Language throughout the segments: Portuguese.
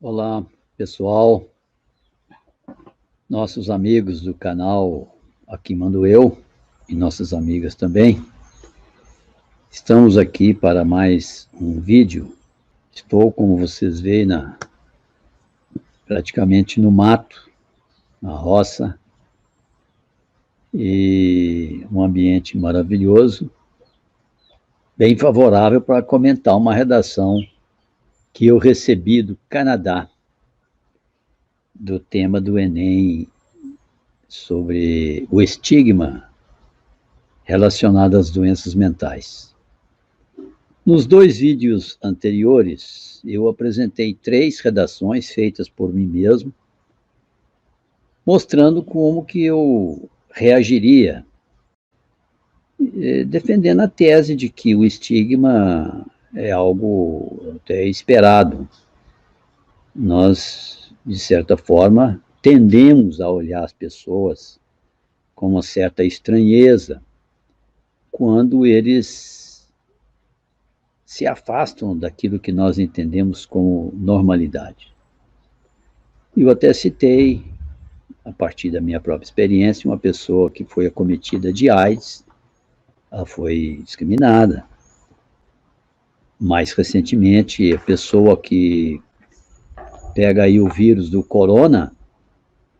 Olá, pessoal, nossos amigos do canal Aqui Mando Eu e nossas amigas também. Estamos aqui para mais um vídeo. Estou, como vocês veem, praticamente no mato, na roça, e um ambiente maravilhoso, bem favorável para comentar uma redação que eu recebi do Canadá, do tema do Enem sobre o estigma relacionado às doenças mentais. Nos dois vídeos anteriores, eu apresentei 3 redações feitas por mim mesmo, mostrando como que eu reagiria, defendendo a tese de que o estigma é algo até esperado. Nós, de certa forma, tendemos a olhar as pessoas com uma certa estranheza quando eles se afastam daquilo que nós entendemos como normalidade. Eu até citei, a partir da minha própria experiência, uma pessoa que foi acometida de AIDS, ela foi discriminada. Mais recentemente, a pessoa que pega aí o vírus do corona,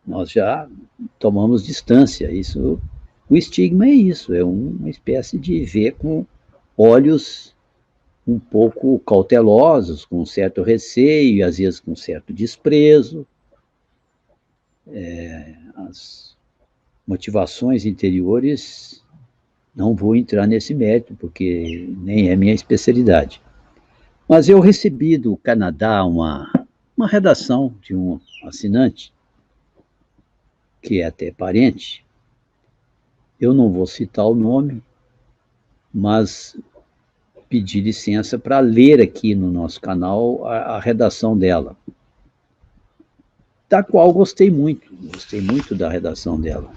nós já tomamos distância. Isso, o estigma é isso, é uma espécie de ver com olhos um pouco cautelosos, com certo receio, às vezes com certo desprezo. As motivações interiores, não vou entrar nesse mérito, porque nem é minha especialidade. Mas eu recebi do Canadá uma redação de um assinante, que é até parente. Eu não vou citar o nome, mas pedi licença para ler aqui no nosso canal a redação dela, da qual gostei muito da redação dela.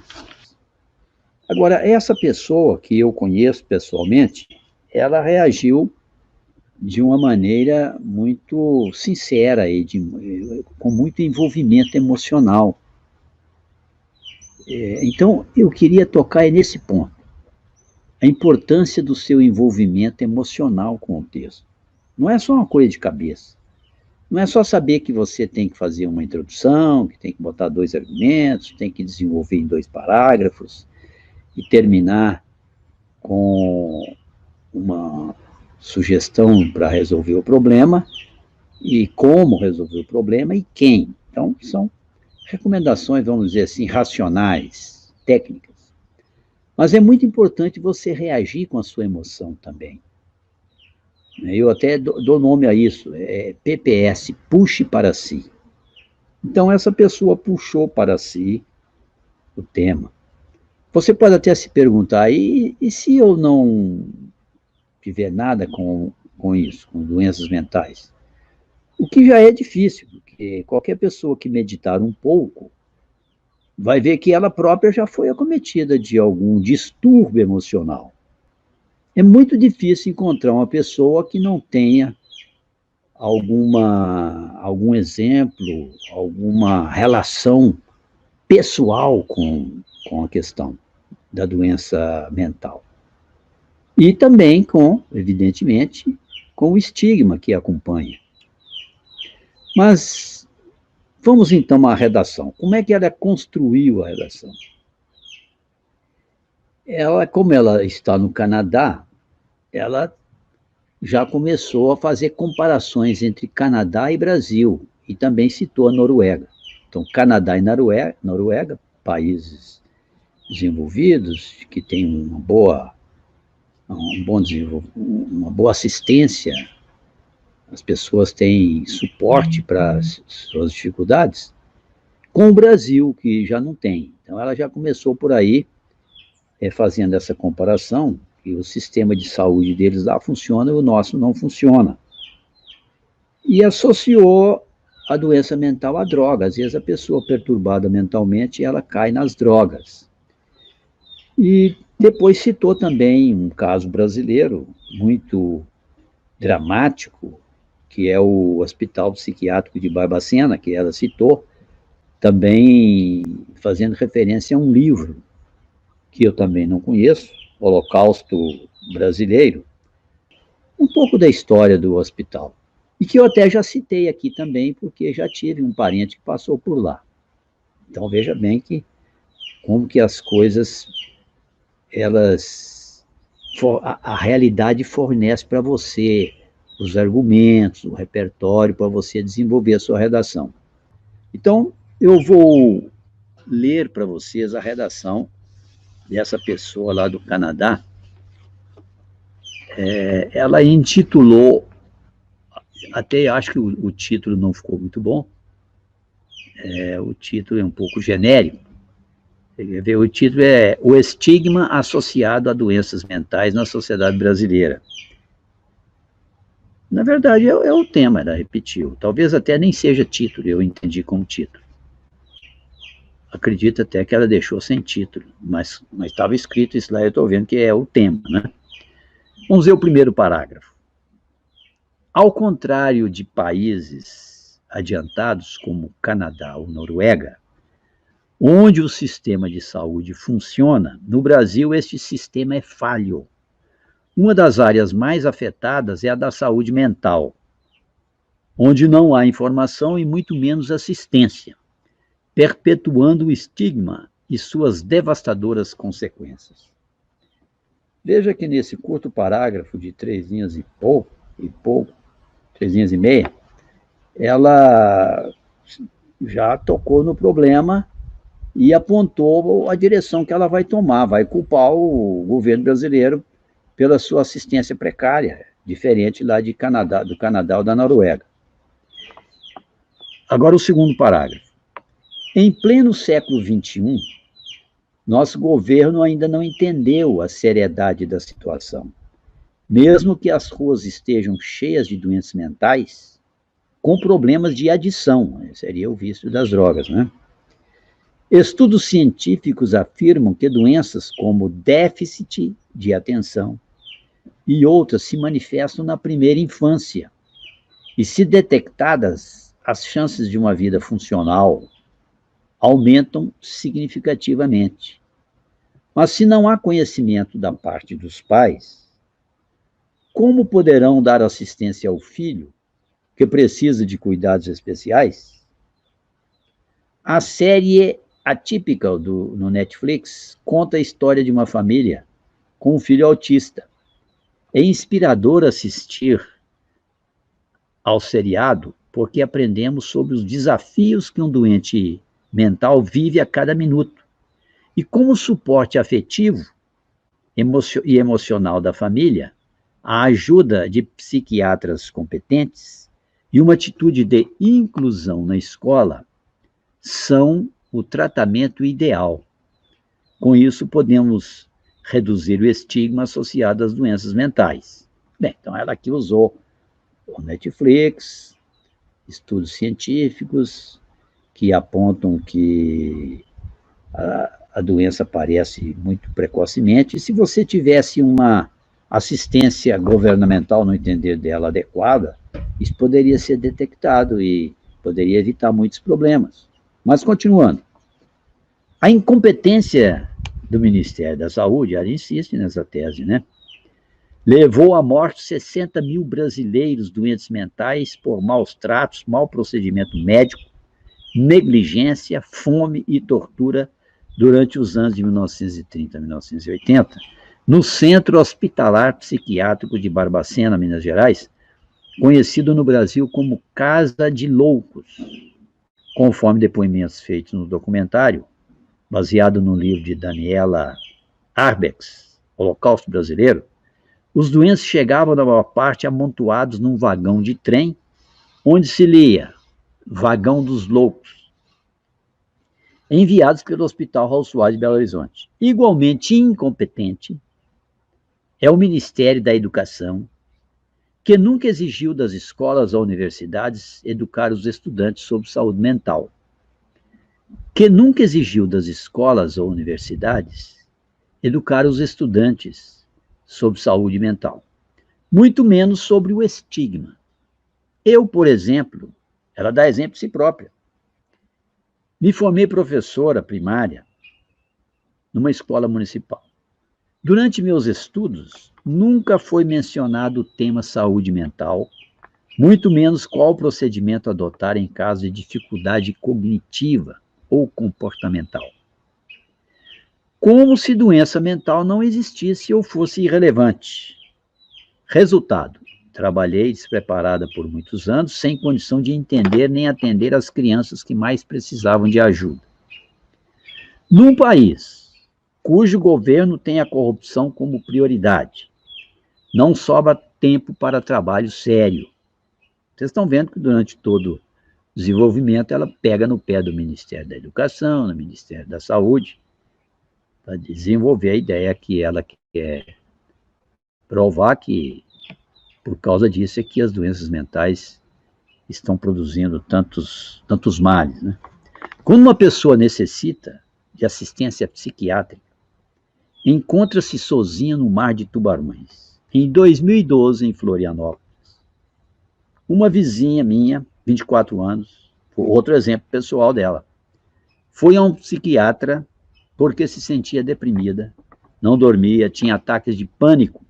Agora, essa pessoa que eu conheço pessoalmente, ela reagiu de uma maneira muito sincera e com muito envolvimento emocional. Então, eu queria tocar nesse ponto, a importância do seu envolvimento emocional com o texto. Não é só uma coisa de cabeça. Não é só saber que você tem que fazer uma introdução, que tem que botar 2 argumentos, tem que desenvolver em 2 parágrafos e terminar com uma sugestão para resolver o problema, e como resolver o problema e quem. Então, são recomendações, vamos dizer assim, racionais, técnicas. Mas é muito importante você reagir com a sua emoção também. Eu até dou nome a isso, é PPS, puxe para si. Então, essa pessoa puxou para si o tema. Você pode até se perguntar, e se eu não tiver nada com isso, com doenças mentais? O que já é difícil, porque qualquer pessoa que meditar um pouco vai ver que ela própria já foi acometida de algum distúrbio emocional. É muito difícil encontrar uma pessoa que não tenha algum exemplo, alguma relação pessoal com a questão da doença mental. E também evidentemente, com o estigma que acompanha. Mas vamos então à redação. Como é que ela construiu a redação? Como ela está no Canadá, ela já começou a fazer comparações entre Canadá e Brasil, e também citou a Noruega. Então, Canadá e Noruega, países desenvolvidos, que têm uma boa assistência, as pessoas têm suporte para as suas dificuldades, com o Brasil, que já não tem. Então, ela já começou por aí, fazendo essa comparação, que o sistema de saúde deles lá funciona e o nosso não funciona. E associou a doença mental à droga. Às vezes a pessoa perturbada mentalmente, ela cai nas drogas. E depois citou também um caso brasileiro muito dramático, que é o Hospital Psiquiátrico de Barbacena, que ela citou, também fazendo referência a um livro que eu também não conheço, Holocausto Brasileiro, um pouco da história do hospital, e que eu até já citei aqui também, porque já tive um parente que passou por lá. Então veja bem que como que as coisas, elas, a realidade fornece para você os argumentos, o repertório para você desenvolver a sua redação. Então, eu vou ler para vocês a redação dessa pessoa lá do Canadá. Ela intitulou, até acho que o título não ficou muito bom, o título é um pouco genérico. O título é O Estigma Associado a Doenças Mentais na Sociedade Brasileira. Na verdade, é o tema, ela repetiu. Talvez até nem seja título, eu entendi como título. Acredito até que ela deixou sem título, mas estava escrito isso lá, eu estou vendo que é o tema, né? Vamos ver o primeiro parágrafo. Ao contrário de países adiantados como Canadá ou Noruega, onde o sistema de saúde funciona, no Brasil este sistema é falho. Uma das áreas mais afetadas é a da saúde mental, onde não há informação e muito menos assistência, perpetuando o estigma e suas devastadoras consequências. Veja que nesse curto parágrafo de 3 linhas e pouco, 3 linhas e meia, ela já tocou no problema e apontou a direção que ela vai tomar, vai culpar o governo brasileiro pela sua assistência precária, diferente lá do Canadá ou da Noruega. Agora o segundo parágrafo. Em pleno século XXI, nosso governo ainda não entendeu a seriedade da situação. Mesmo que as ruas estejam cheias de doentes mentais, com problemas de adição, seria o vício das drogas, né? Estudos científicos afirmam que doenças como déficit de atenção e outras se manifestam na primeira infância. E, se detectadas, as chances de uma vida funcional aumentam significativamente. Mas, se não há conhecimento da parte dos pais, como poderão dar assistência ao filho que precisa de cuidados especiais? A série Atypical no Netflix conta a história de uma família com um filho autista. É inspirador assistir ao seriado porque aprendemos sobre os desafios que um doente mental vive a cada minuto e como o suporte afetivo e emocional da família, a ajuda de psiquiatras competentes e uma atitude de inclusão na escola são o tratamento ideal. Com isso, podemos reduzir o estigma associado às doenças mentais. Bem, então ela aqui usou o Netflix, estudos científicos que apontam que a doença aparece muito precocemente, e se você tivesse uma assistência governamental, no entender dela, adequada, isso poderia ser detectado e poderia evitar muitos problemas. Mas, continuando, a incompetência do Ministério da Saúde, ela insiste nessa tese, né? Levou à morte 60 mil brasileiros doentes mentais por maus tratos, mau procedimento médico, negligência, fome e tortura durante os anos de 1930 a 1980, no Centro Hospitalar Psiquiátrico de Barbacena, Minas Gerais, conhecido no Brasil como Casa de Loucos, conforme depoimentos feitos no documentário, baseado no livro de Daniela Arbex, Holocausto Brasileiro. Os doentes chegavam, na maior parte, amontoados num vagão de trem, onde se lia Vagão dos Loucos, enviados pelo Hospital Raul Soares de Belo Horizonte. Igualmente incompetente é o Ministério da Educação, que nunca exigiu das escolas ou universidades educar os estudantes sobre saúde mental. Que nunca exigiu das escolas ou universidades educar os estudantes sobre saúde mental. Muito menos sobre o estigma. Eu, por exemplo, ela dá exemplo de si própria. Me formei professora primária numa escola municipal. Durante meus estudos, nunca foi mencionado o tema saúde mental, muito menos qual procedimento adotar em caso de dificuldade cognitiva ou comportamental. Como se doença mental não existisse ou fosse irrelevante. Resultado: trabalhei despreparada por muitos anos, sem condição de entender nem atender as crianças que mais precisavam de ajuda. Num país cujo governo tem a corrupção como prioridade, não sobra tempo para trabalho sério. Vocês estão vendo que durante todo o desenvolvimento ela pega no pé do Ministério da Educação, do Ministério da Saúde, para desenvolver a ideia que ela quer provar que, por causa disso, é que as doenças mentais estão produzindo tantos males, né? Quando uma pessoa necessita de assistência psiquiátrica, encontra-se sozinha no mar de tubarões. Em 2012, em Florianópolis, uma vizinha minha, 24 anos, outro exemplo pessoal dela, foi a um psiquiatra porque se sentia deprimida, não dormia, tinha ataques de pânico.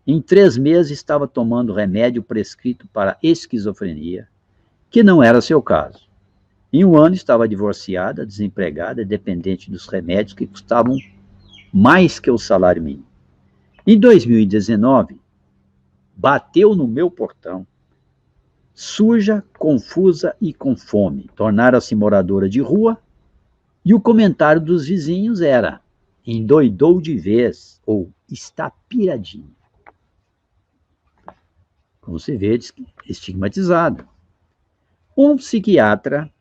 Em 3 meses estava tomando remédio prescrito para esquizofrenia, que não era seu caso. Em 1 ano estava divorciada, desempregada, dependente dos remédios que custavam mais que o salário mínimo. Em 2019, bateu no meu portão, suja, confusa e com fome. Tornara-se moradora de rua e o comentário dos vizinhos era: endoidou de vez ou está piradinho. Como se vê, estigmatizado. Um psiquiatra,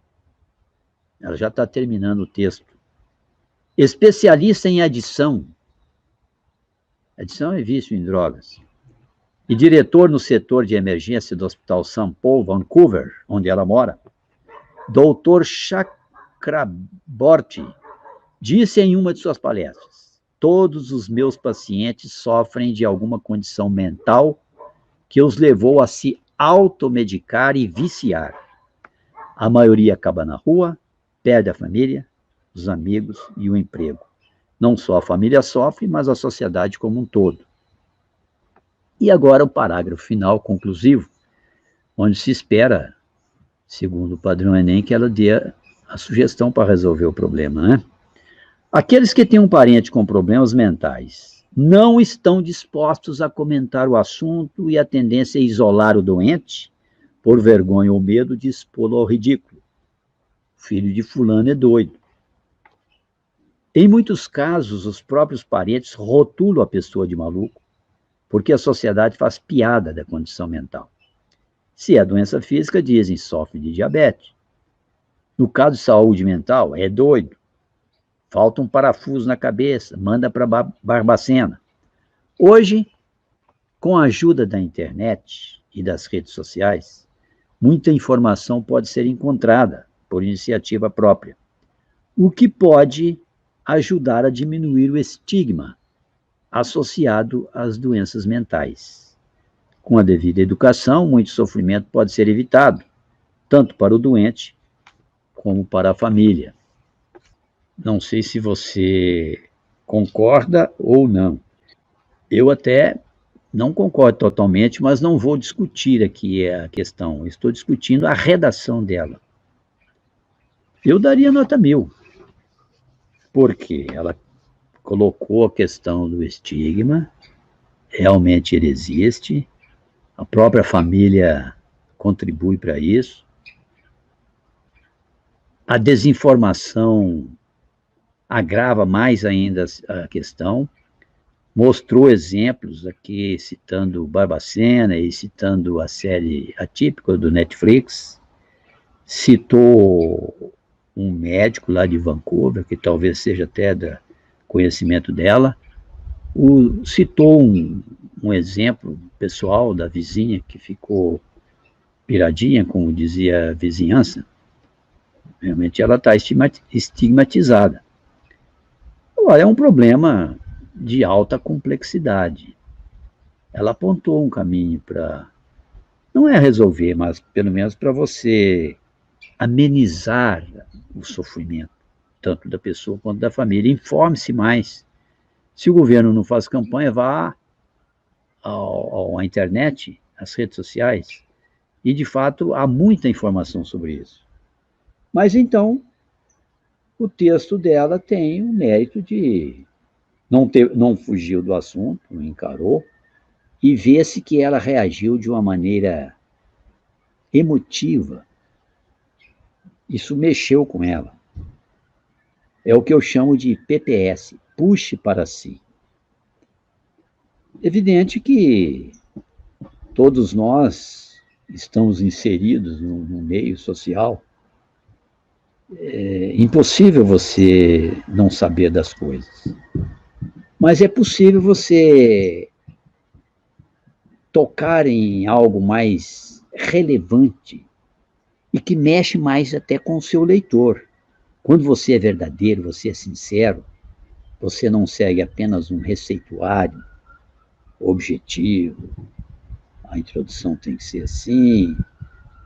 ela já está terminando o texto, especialista em adição é vício em drogas, e diretor no setor de emergência do Hospital St. Paul, Vancouver, onde ela mora, Dr. Chakraborty, disse em uma de suas palestras: todos os meus pacientes sofrem de alguma condição mental que os levou a se automedicar e viciar. A maioria acaba na rua, perde a família, os amigos e o emprego. Não só a família sofre, mas a sociedade como um todo. E agora o parágrafo final, conclusivo, onde se espera, segundo o padrão Enem, que ela dê a sugestão para resolver o problema, né? Aqueles que têm um parente com problemas mentais não estão dispostos a comentar o assunto e a tendência é isolar o doente por vergonha ou medo de expô-lo ao ridículo. O filho de fulano é doido. Em muitos casos, os próprios parentes rotulam a pessoa de maluco, porque a sociedade faz piada da condição mental. Se é doença física, dizem, sofre de diabetes. No caso de saúde mental, é doido. Falta um parafuso na cabeça, manda para Barbacena. Hoje, com a ajuda da internet e das redes sociais, muita informação pode ser encontrada por iniciativa própria, o que pode ajudar a diminuir o estigma associado às doenças mentais. Com a devida educação, muito sofrimento pode ser evitado, tanto para o doente como para a família. Não sei se você concorda ou não. Eu até não concordo totalmente, mas não vou discutir aqui a questão. Estou discutindo a redação dela. Eu daria nota 1000, porque ela colocou a questão do estigma, realmente ele existe, a própria família contribui para isso, a desinformação agrava mais ainda a questão, mostrou exemplos aqui, citando Barbacena e citando a série Atípica do Netflix, citou um médico lá de Vancouver, que talvez seja até do conhecimento dela, citou um exemplo pessoal da vizinha que ficou piradinha, como dizia a vizinhança. Realmente ela está estigmatizada. Agora, é um problema de alta complexidade. Ela apontou um caminho para Não é resolver, mas pelo menos para você amenizar o sofrimento, tanto da pessoa quanto da família. Informe-se mais. Se o governo não faz campanha, vá à internet, às redes sociais, e de fato há muita informação sobre isso. Mas então, o texto dela tem o mérito de não fugiu do assunto, não encarou, e vê-se que ela reagiu de uma maneira emotiva. Isso mexeu com ela. É o que eu chamo de PPS, puxe para si. Evidente que todos nós estamos inseridos no meio social. É impossível você não saber das coisas. Mas é possível você tocar em algo mais relevante e que mexe mais até com o seu leitor. Quando você é verdadeiro, você é sincero, você não segue apenas um receituário objetivo, a introdução tem que ser assim,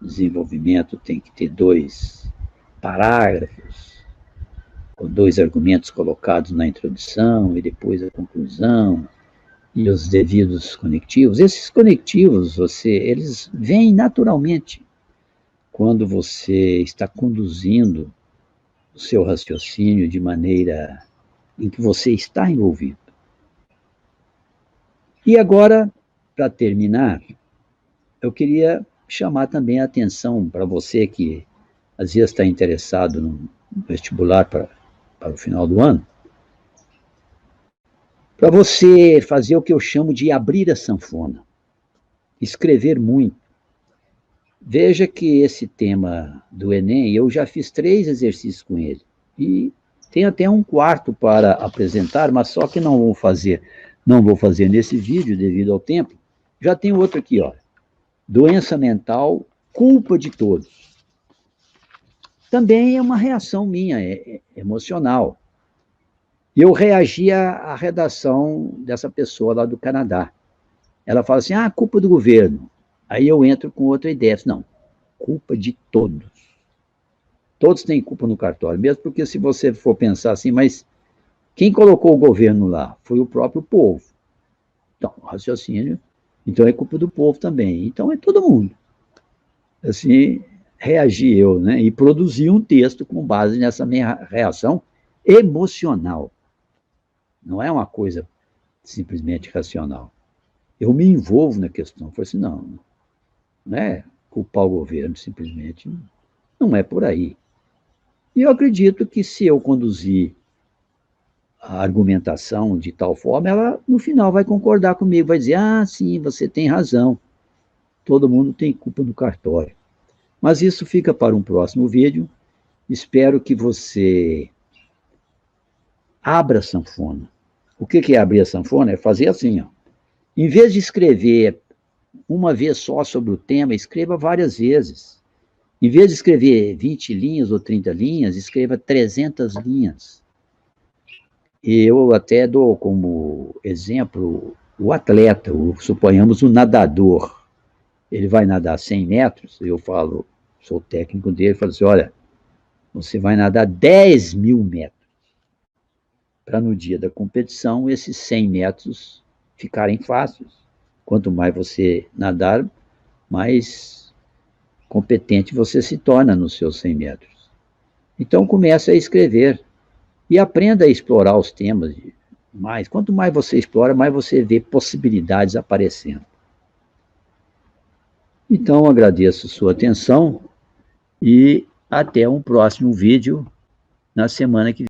o desenvolvimento tem que ter 2 parágrafos, com 2 argumentos colocados na introdução e depois a conclusão, e os devidos conectivos. Esses conectivos, eles vêm naturalmente quando você está conduzindo o seu raciocínio de maneira em que você está envolvido. E agora, para terminar, eu queria chamar também a atenção para você que às vezes está interessado no vestibular para o final do ano, para você fazer o que eu chamo de abrir a sanfona, escrever muito. Veja que esse tema do Enem, eu já fiz 3 exercícios com ele, e tem até um quarto para apresentar, mas só que não vou fazer nesse vídeo devido ao tempo. Já tem outro aqui, ó. Doença mental, culpa de todos. Também é uma reação minha, emocional. Eu reagi à redação dessa pessoa lá do Canadá. Ela fala assim, culpa do governo. Aí eu entro com outra ideia. Não, culpa de todos. Todos têm culpa no cartório, mesmo porque se você for pensar assim, mas quem colocou o governo lá? Foi o próprio povo. Então, raciocínio, então é culpa do povo também. Então é todo mundo. Assim, reagi eu, né? E produzi um texto com base nessa minha reação emocional. Não é uma coisa simplesmente racional. Eu me envolvo na questão. Eu falei assim, não é culpar o governo simplesmente, não é por aí. E eu acredito que se eu conduzir a argumentação de tal forma, ela no final vai concordar comigo, vai dizer, sim, você tem razão, todo mundo tem culpa no cartório. Mas isso fica para um próximo vídeo. Espero que você abra a sanfona. O que é abrir a sanfona? É fazer assim, ó. Em vez de escrever uma vez só sobre o tema, escreva várias vezes. Em vez de escrever 20 linhas ou 30 linhas, escreva 300 linhas. E eu até dou como exemplo o atleta, suponhamos o nadador. Ele vai nadar 100 metros, eu falo, sou técnico dele, falo assim, olha, você vai nadar 10.000 metros, para no dia da competição esses 100 metros ficarem fáceis. Quanto mais você nadar, mais competente você se torna nos seus 100 metros. Então comece a escrever e aprenda a explorar os temas mais. Quanto mais você explora, mais você vê possibilidades aparecendo. Então agradeço sua atenção e até um próximo vídeo na semana que vem.